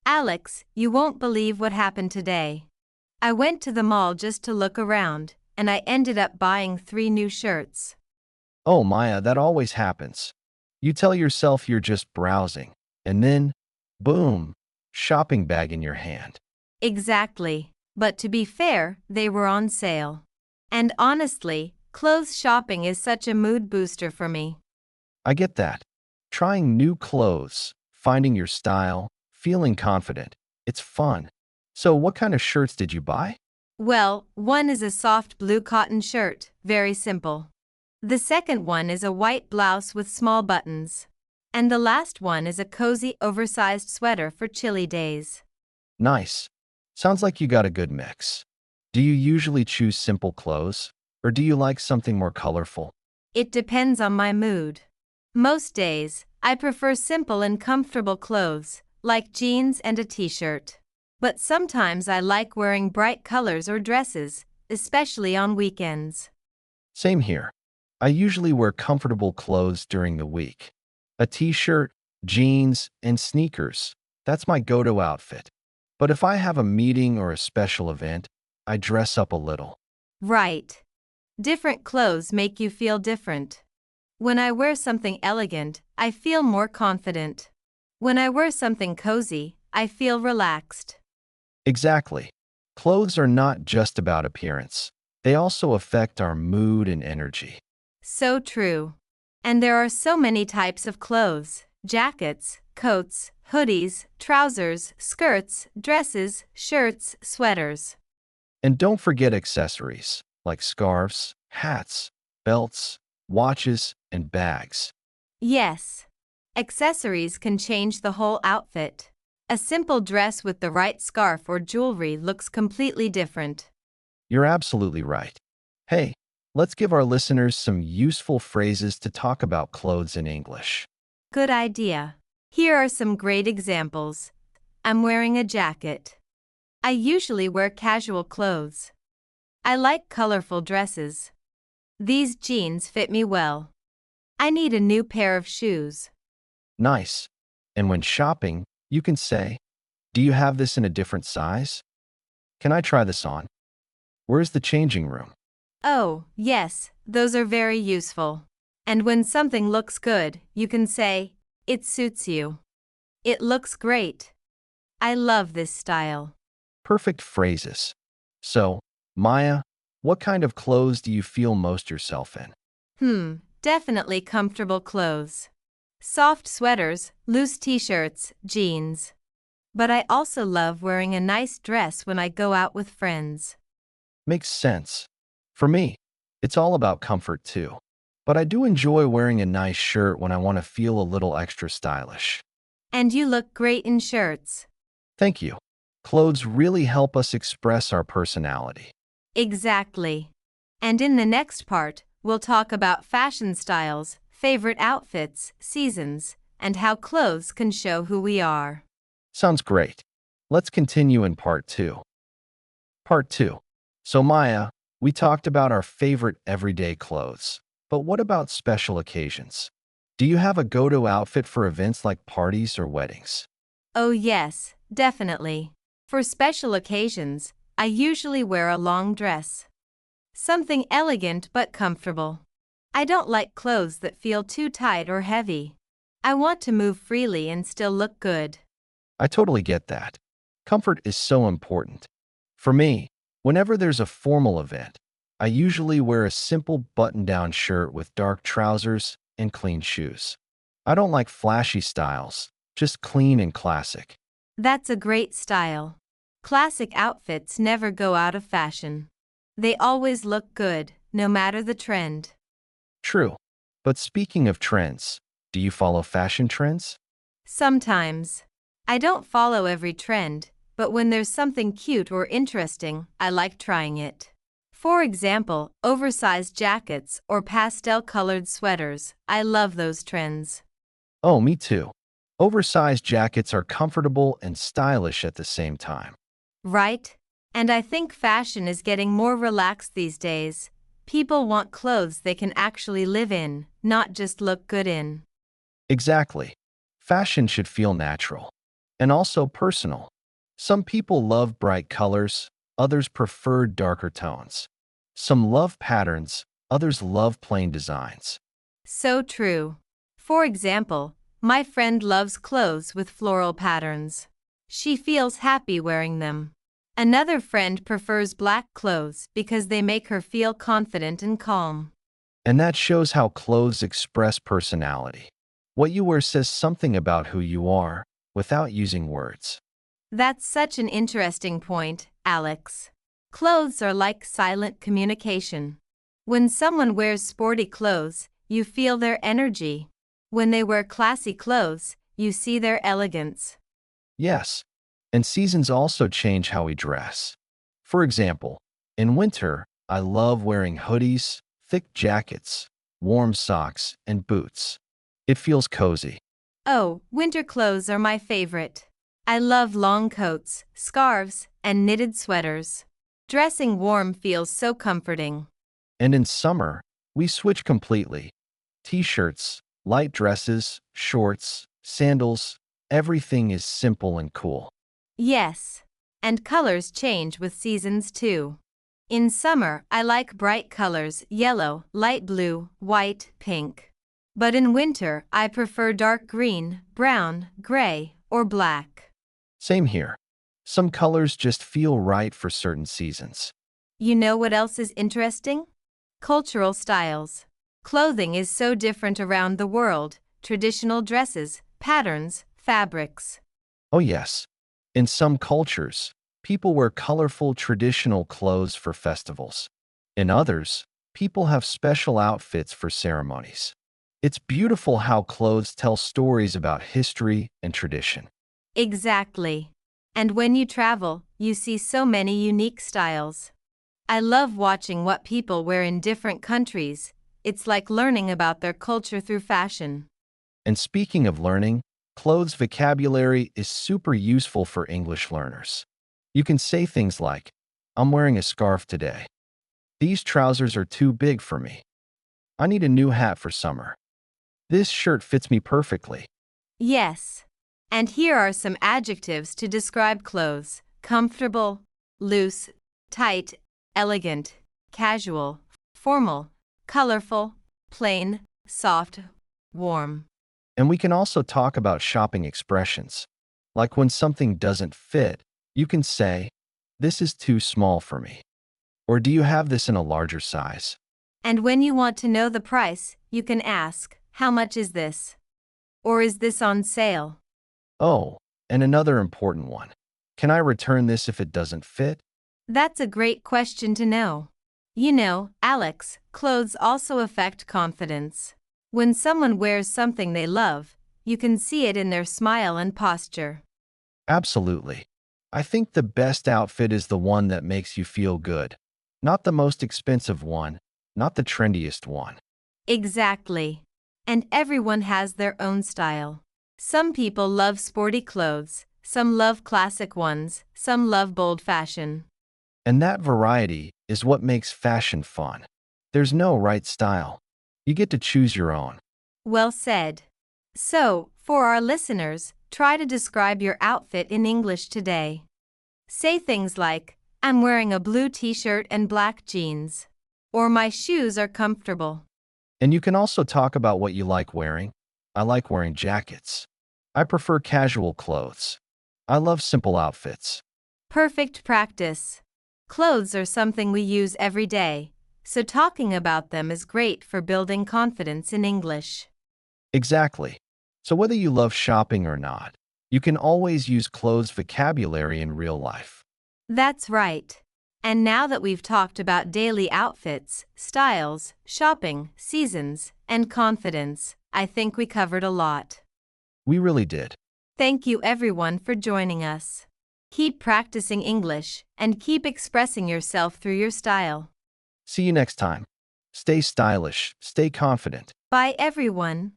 Alex, you won't believe what happened today. I went to the mall just to look around, and I ended up buying 3 new shirts. Oh, Maya, that always happens. You tell yourself you're just browsing, and then, boom, shopping bag in your hand. Exactly. But to be fair, they were on sale. And honestly, clothes shopping is such a mood booster for me. I get that. Trying new clothes, finding your style, feeling confident. It's fun. So, what kind of shirts did you buy? Well, one is a soft blue cotton shirt, very simple. The second one is a white blouse with small buttons. And the last one is a cozy, oversized sweater for chilly days. Nice. Sounds like you got a good mix. Do you usually choose simple clothes, or do you like something more colorful? It depends on my mood. Most days, I prefer simple and comfortable clothes, like jeans and a t-shirt. But sometimes I like wearing bright colors or dresses, especially on weekends. Same here. I usually wear comfortable clothes during the week. A t-shirt, jeans, and sneakers. That's my go-to outfit. But if I have a meeting or a special event, I dress up a little. Right. Different clothes make you feel different. When I wear something elegant, I feel more confident. When I wear something cozy, I feel relaxed. Exactly. Clothes are not just about appearance. They also affect our mood and energy. So true. And there are so many types of clothes: jackets, coats, hoodies, trousers, skirts, dresses, shirts, sweaters. And don't forget accessories, like scarves, hats, belts, watches, and bags. Yes. Accessories can change the whole outfit. A simple dress with the right scarf or jewelry looks completely different. You're absolutely right. Hey, let's give our listeners some useful phrases to talk about clothes in English. Good idea. Here are some great examples. I'm wearing a jacket. I usually wear casual clothes. I like colorful dresses. These jeans fit me well. I need a new pair of shoes. Nice. And when shopping, you can say, "Do you have this in a different size? Can I try this on? Where's the changing room?" Oh, yes, those are very useful. And when something looks good, you can say, "It suits you." It looks great. I love this style. Perfect phrases. So, Maya, what kind of clothes do you feel most yourself in? Definitely comfortable clothes. Soft sweaters, loose t-shirts, jeans. But I also love wearing a nice dress when I go out with friends. Makes sense. For me, it's all about comfort too. But I do enjoy wearing a nice shirt when I want to feel a little extra stylish. And you look great in shirts. Thank you. Clothes really help us express our personality. Exactly. And in the next part, we'll talk about fashion styles, favorite outfits, seasons, and how clothes can show who we are. Sounds great. Let's continue in part 2. Part 2. So, Maya, we talked about our favorite everyday clothes. But what about special occasions? Do you have a go-to outfit for events like parties or weddings? Oh yes, definitely. For special occasions, I usually wear a long dress. Something elegant but comfortable. I don't like clothes that feel too tight or heavy. I want to move freely and still look good. I totally get that. Comfort is so important. For me, whenever there's a formal event, I usually wear a simple button-down shirt with dark trousers and clean shoes. I don't like flashy styles, just clean and classic. That's a great style. Classic outfits never go out of fashion. They always look good, no matter the trend. True. But speaking of trends, do you follow fashion trends? Sometimes. I don't follow every trend, but when there's something cute or interesting, I like trying it. For example, oversized jackets or pastel-colored sweaters. I love those trends. Oh, me too. Oversized jackets are comfortable and stylish at the same time. Right? And I think fashion is getting more relaxed these days. People want clothes they can actually live in, not just look good in. Exactly. Fashion should feel natural. and also personal. Some people love bright colors, others prefer darker tones. Some love patterns, others love plain designs. So true. For example, my friend loves clothes with floral patterns. She feels happy wearing them. Another friend prefers black clothes because they make her feel confident and calm. And that shows how clothes express personality. What you wear says something about who you are without using words. That's such an interesting point, Alex. Clothes are like silent communication. When someone wears sporty clothes, you feel their energy. When they wear classy clothes, you see their elegance. Yes, and seasons also change how we dress. For example, in winter, I love wearing hoodies, thick jackets, warm socks, and boots. It feels cozy. Oh, winter clothes are my favorite. I love long coats, scarves, and knitted sweaters. Dressing warm feels so comforting. And in summer, we switch completely. T-shirts, light dresses, shorts, sandals, everything is simple and cool. Yes, and colors change with seasons too. In summer, I like bright colors: yellow, light blue, white, pink. But in winter, I prefer dark green, brown, gray, or black. Same here. Some colors just feel right for certain seasons. You know what else is interesting? Cultural styles. Clothing is so different around the world: traditional dresses, patterns, fabrics. Oh yes, in some cultures, people wear colorful traditional clothes for festivals. In others, people have special outfits for ceremonies. It's beautiful how clothes tell stories about history and tradition. Exactly. And when you travel, you see so many unique styles. I love watching what people wear in different countries. It's like learning about their culture through fashion. And speaking of learning, clothes vocabulary is super useful for English learners. You can say things like, I'm wearing a scarf today. These trousers are too big for me. I need a new hat for summer. This shirt fits me perfectly. Yes. And here are some adjectives to describe clothes: comfortable, loose, tight, elegant, casual, formal, colorful, plain, soft, warm. And we can also talk about shopping expressions. Like when something doesn't fit, you can say, this is too small for me. Or do you have this in a larger size? And when you want to know the price, you can ask, how much is this? Or is this on sale? Oh, and another important one. Can I return this if it doesn't fit? That's a great question to know. You know, Alex, clothes also affect confidence. When someone wears something they love, you can see it in their smile and posture. Absolutely. I think the best outfit is the one that makes you feel good. Not the most expensive one, not the trendiest one. Exactly. And everyone has their own style. Some people love sporty clothes, some love classic ones, some love bold fashion. And that variety is what makes fashion fun. There's no right style. You get to choose your own. Well said. So, for our listeners, try to describe your outfit in English today. Say things like, I'm wearing a blue t-shirt and black jeans. Or my shoes are comfortable. And you can also talk about what you like wearing. I like wearing jackets. I prefer casual clothes. I love simple outfits. Perfect practice. Clothes are something we use every day, so talking about them is great for building confidence in English. Exactly. So whether you love shopping or not, you can always use clothes vocabulary in real life. That's right. And now that we've talked about daily outfits, styles, shopping, seasons, and confidence, I think we covered a lot. We really did. Thank you everyone for joining us. Keep practicing English and keep expressing yourself through your style. See you next time. Stay stylish, stay confident. Bye everyone.